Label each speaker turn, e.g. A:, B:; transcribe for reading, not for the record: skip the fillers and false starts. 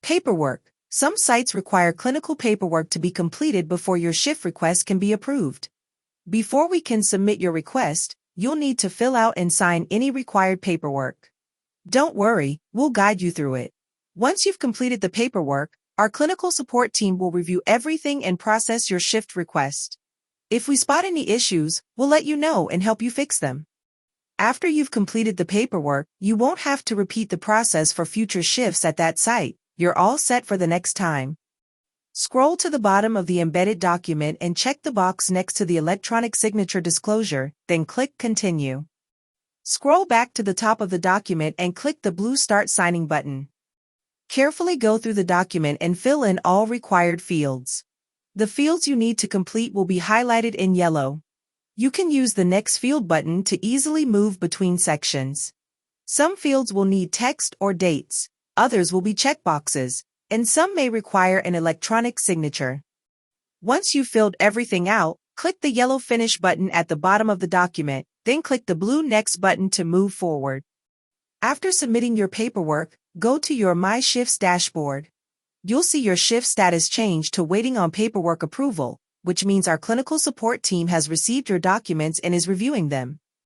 A: Paperwork. Some sites require clinical paperwork to be completed before your shift request can be approved. Before we can submit your request, you'll need to fill out and sign any required paperwork. Don't worry, we'll guide you through it. Once you've completed the paperwork, our clinical support team will review everything and process your shift request. If we spot any issues, we'll let you know and help you fix them. After you've completed the paperwork, you won't have to repeat the process for future shifts at that site. You're all set for the next time. Scroll to the bottom of the embedded document and check the box next to the electronic signature disclosure, then click Continue. Scroll back to the top of the document and click the blue Start Signing button. Carefully go through the document and fill in all required fields. The fields you need to complete will be highlighted in yellow. You can use the Next Field button to easily move between sections. Some fields will need text or dates, others will be checkboxes, and some may require an electronic signature. Once you've filled everything out, click the yellow Finish button at the bottom of the document, then click the blue Next button to move forward. After submitting your paperwork, go to your My Shifts dashboard. You'll see your shift status change to Waiting on Paperwork Approval, which means our clinical support team has received your documents and is reviewing them.